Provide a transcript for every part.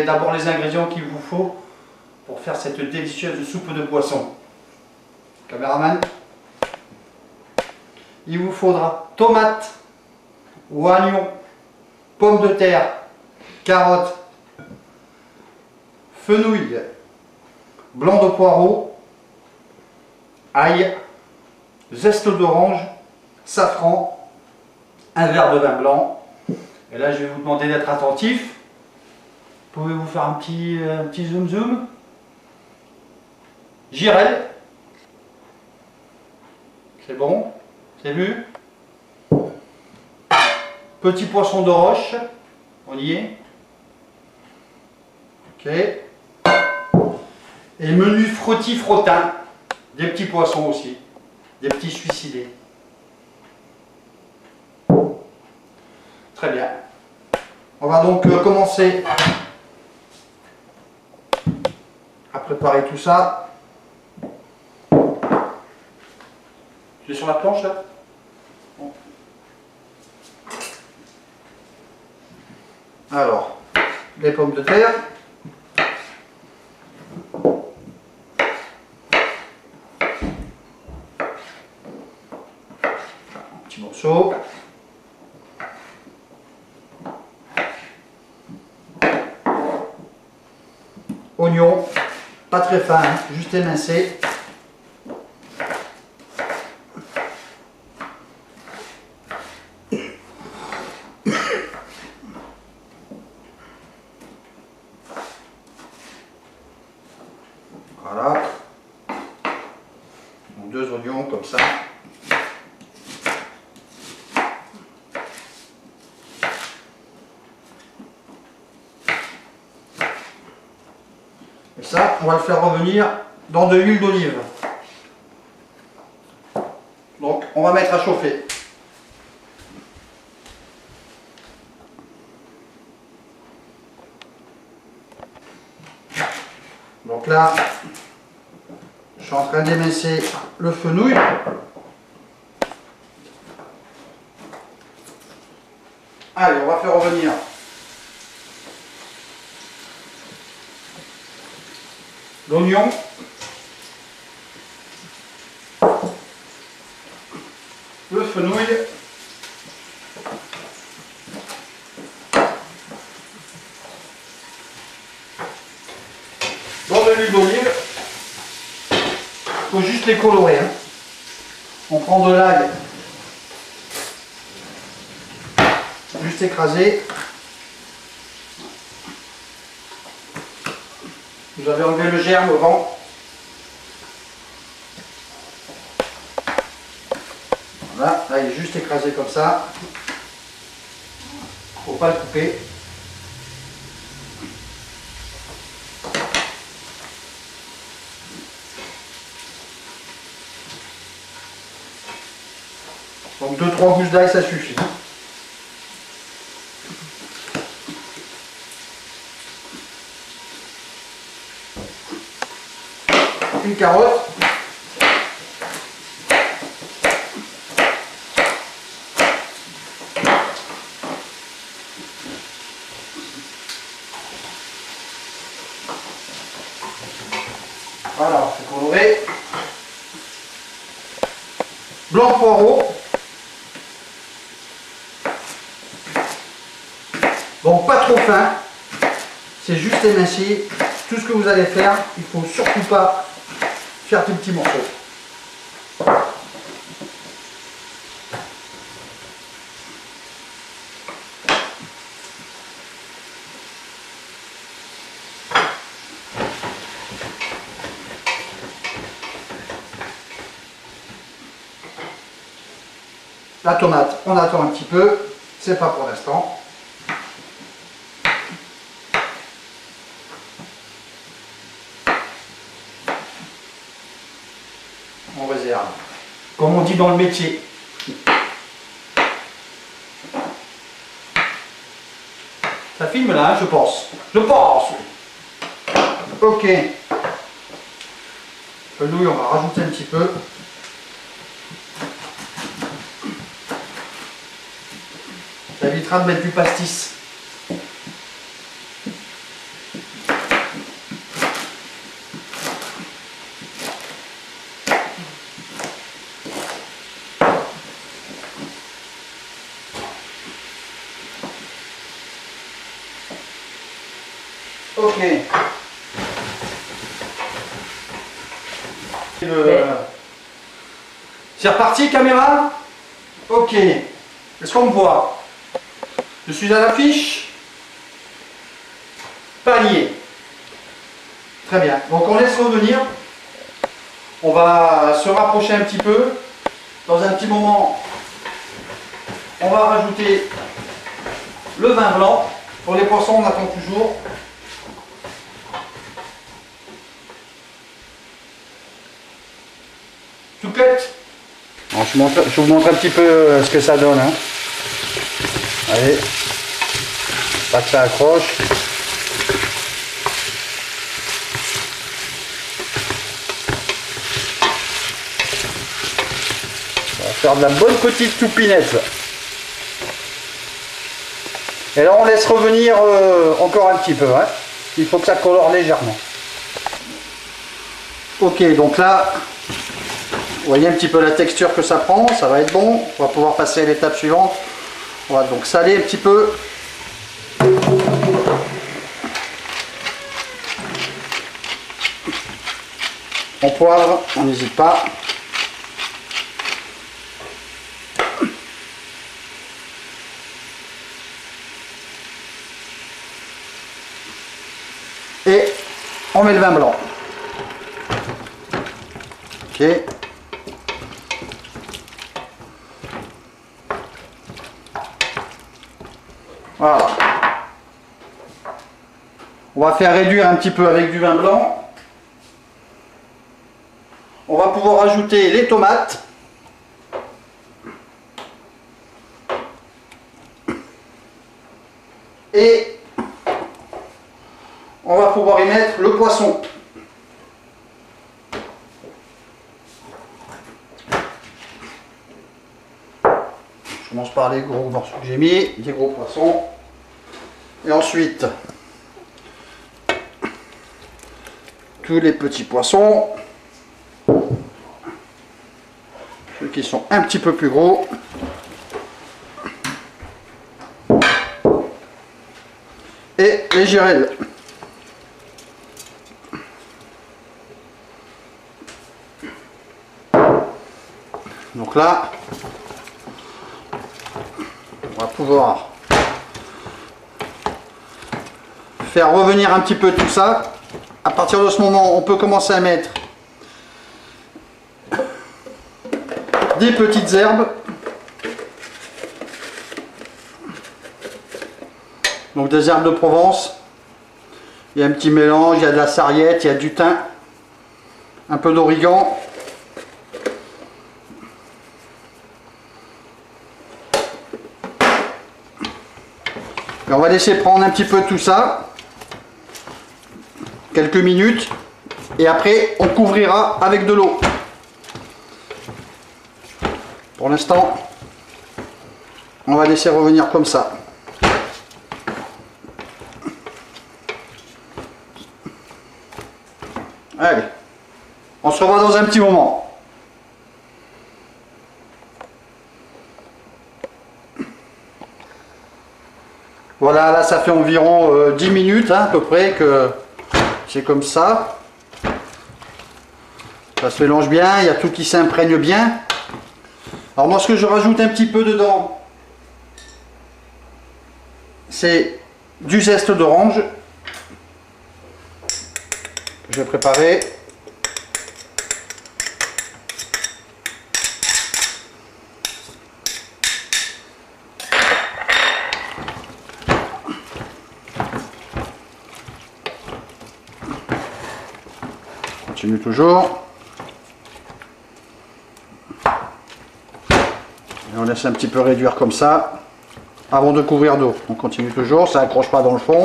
d'abord les ingrédients qu'il vous faut pour faire cette délicieuse soupe de poisson. Caméraman. Il vous faudra tomates ou oignons, pommes de terre, carottes, fenouil, blanc de poireau, ail, zeste d'orange, safran, un verre de vin blanc. Et là, je vais vous demander d'être attentif. Pouvez-vous faire un petit zoom zoom? Girelle. C'est bon? C'est vu? Petit poisson de roche. On y est? Ok. Et menu frotti-frottin. Des petits poissons aussi. Des petits suicidés. Très bien. On va donc commencer à préparer tout ça. Tu es sur la planche là? Bon. Alors, les pommes de terre. Un petit morceau. Oignon, pas très fin, hein, juste émincé. Voilà. Donc 2 oignons comme ça. Et ça, on va le faire revenir dans de l'huile d'olive. Donc, on va mettre à chauffer. Donc là, je suis en train d'émincer le fenouil. Allez, on va faire revenir l'oignon, le fenouil, dans de l'huile d'olive. Il faut juste les colorer, hein. On prend de l'ail, juste écrasé. Vous avez enlevé le germe au vent. Voilà, là il est juste écrasé comme ça. Faut pas le couper. Donc 2-3 gousses d'ail, ça suffit. Une carotte. Voilà, c'est coloré. Blanc de poireau. Donc pas trop fin, c'est juste éminci. Tout ce que vous allez faire, il ne faut surtout pas faire des petits morceaux. La tomate, on attend un petit peu, c'est pas pour l'instant. On réserve, comme on dit dans le métier. Ça filme là, hein, je pense. Je pense. Ok. Fenouil, on va rajouter un petit peu. Ça évitera de mettre du pastis. Ok. C'est reparti, caméra? Ok. Est-ce qu'on me voit? Je suis à l'affiche. Panier. Très bien. Donc on laisse revenir. On va se rapprocher un petit peu. Dans un petit moment, on va rajouter le vin blanc. Pour les poissons, on attend toujours. Touquette. Je vous montre un petit peu ce que ça donne. Hein. Allez, pas que ça accroche. On va faire de la bonne petite toupinette. Et là on laisse revenir encore un petit peu. Hein. Il faut que ça colore légèrement. Ok, donc là, vous voyez un petit peu la texture que ça prend, ça va être bon. On va pouvoir passer à l'étape suivante. On va donc saler un petit peu. On poivre, on n'hésite pas. Et on met le vin blanc. Ok. Voilà. On va faire réduire un petit peu avec du vin blanc. On va pouvoir ajouter les tomates. Et on va pouvoir y mettre le poisson. Je commence par les gros morceaux que j'ai mis, des gros poissons. Et ensuite, tous les petits poissons. Ceux qui sont un petit peu plus gros. Et les girelles. Donc là, on va pouvoir faire revenir un petit peu tout ça. À partir de ce moment, on peut commencer à mettre des petites herbes. Donc des herbes de Provence. Il y a un petit mélange, il y a de la sarriette, il y a du thym, un peu d'origan. Et on va laisser prendre un petit peu tout ça, quelques minutes, et après on couvrira avec de l'eau. Pour l'instant, on va laisser revenir comme ça. Allez, on se revoit dans un petit moment. Voilà, là ça fait environ 10 minutes hein, à peu près que c'est comme ça. Ça se mélange bien, il y a tout qui s'imprègne bien. Alors moi ce que je rajoute un petit peu dedans, c'est du zeste d'orange. Je vais préparer. Continue toujours. Et on laisse un petit peu réduire comme ça avant de couvrir d'eau. On continue toujours, ça n'accroche pas dans le fond.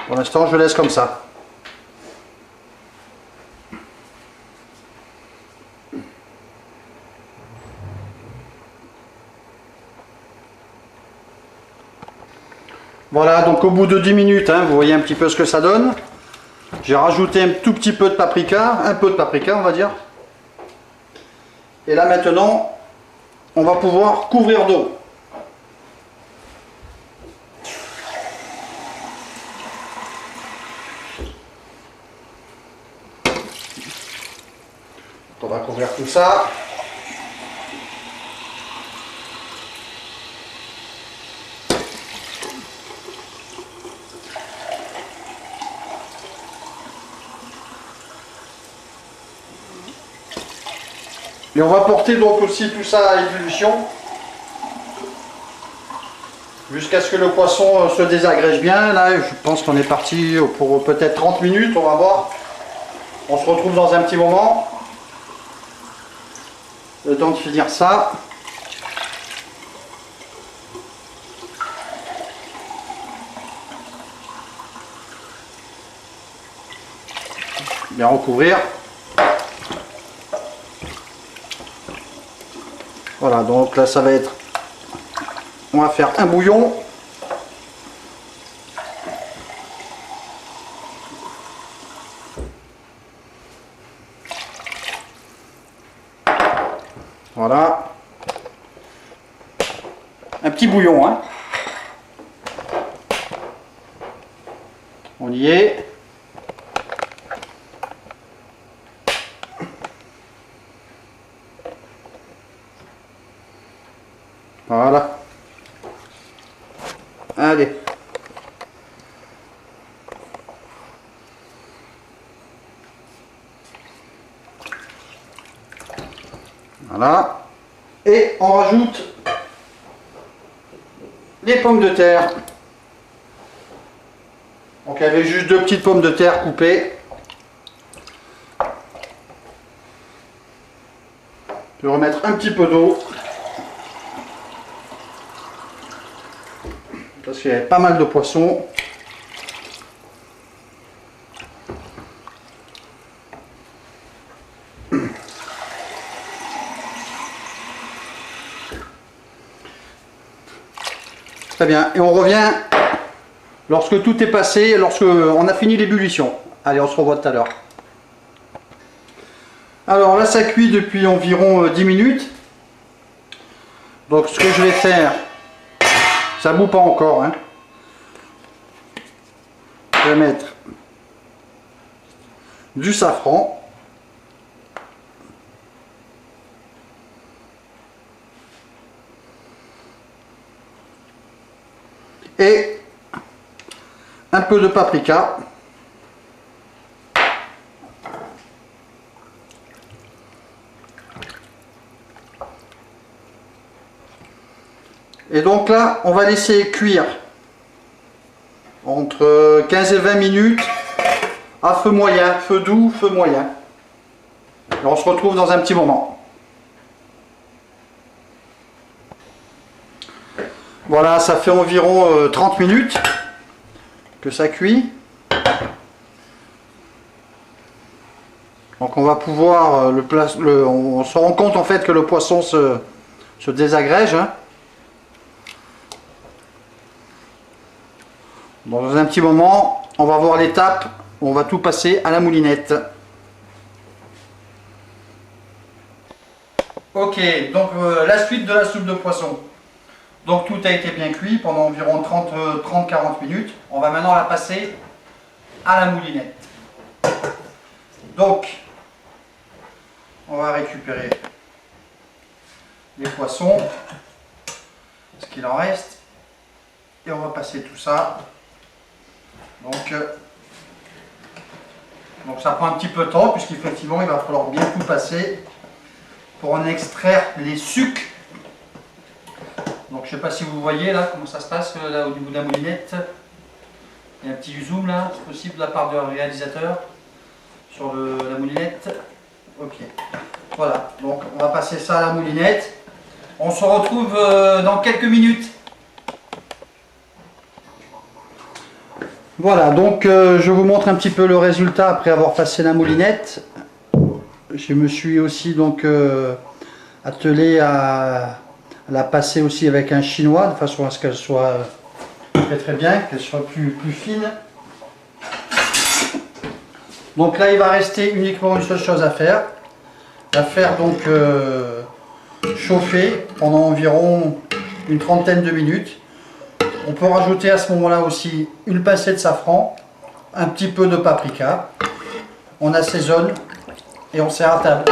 Pour l'instant, je laisse comme ça. Voilà, donc au bout de 10 minutes, hein, vous voyez un petit peu ce que ça donne. J'ai rajouté un tout petit peu de paprika, on va dire. Et là maintenant, on va pouvoir couvrir d'eau. On va couvrir tout ça. Et on va porter donc aussi tout ça à ébullition jusqu'à ce que le poisson se désagrège bien. Là, je pense qu'on est parti pour peut-être 30 minutes, on va voir. On se retrouve dans un petit moment. Le temps de finir ça. Bien recouvrir. Voilà, donc là ça va être, on va faire un bouillon. Voilà. Un petit bouillon, hein. On y est. Voilà. Allez. Voilà. Et on rajoute les pommes de terre. Donc il y avait juste 2 petites pommes de terre coupées. Je vais remettre un petit peu d'eau. Parce qu'il y avait pas mal de poissons. Très bien. Et on revient lorsque tout est passé, lorsque on a fini l'ébullition. Allez, on se revoit tout à l'heure. Alors là, ça cuit depuis environ 10 minutes. Donc ce que je vais faire, ça bout pas encore, hein. Je vais mettre du safran. Et un peu de paprika. Et donc là, on va laisser cuire entre 15 et 20 minutes à feu moyen, feu doux, feu moyen. Et on se retrouve dans un petit moment. Voilà, ça fait environ 30 minutes que ça cuit. Donc on va pouvoir, on se rend compte en fait que le poisson se désagrège, hein. Dans un petit moment, on va voir l'étape où on va tout passer à la moulinette. Ok, donc la suite de la soupe de poisson. Donc tout a été bien cuit pendant environ 30-40 minutes. On va maintenant la passer à la moulinette. Donc, on va récupérer les poissons, ce qu'il en reste, et on va passer tout ça. Donc ça prend un petit peu de temps, puisqu'effectivement il va falloir bien tout passer pour en extraire les sucs. Donc je ne sais pas si vous voyez là comment ça se passe là au niveau de la moulinette. Il y a un petit zoom là, c'est possible de la part du réalisateur sur la moulinette. Ok, voilà, donc on va passer ça à la moulinette. On se retrouve dans quelques minutes. Voilà, donc je vous montre un petit peu le résultat après avoir passé la moulinette. Je me suis aussi donc attelé à la passer aussi avec un chinois de façon à ce qu'elle soit très bien, qu'elle soit plus fine. Donc là, il va rester uniquement une seule chose à faire. La faire donc chauffer pendant environ une trentaine de minutes. On peut rajouter à ce moment-là aussi une pincée de safran, un petit peu de paprika. On assaisonne et on sert à table.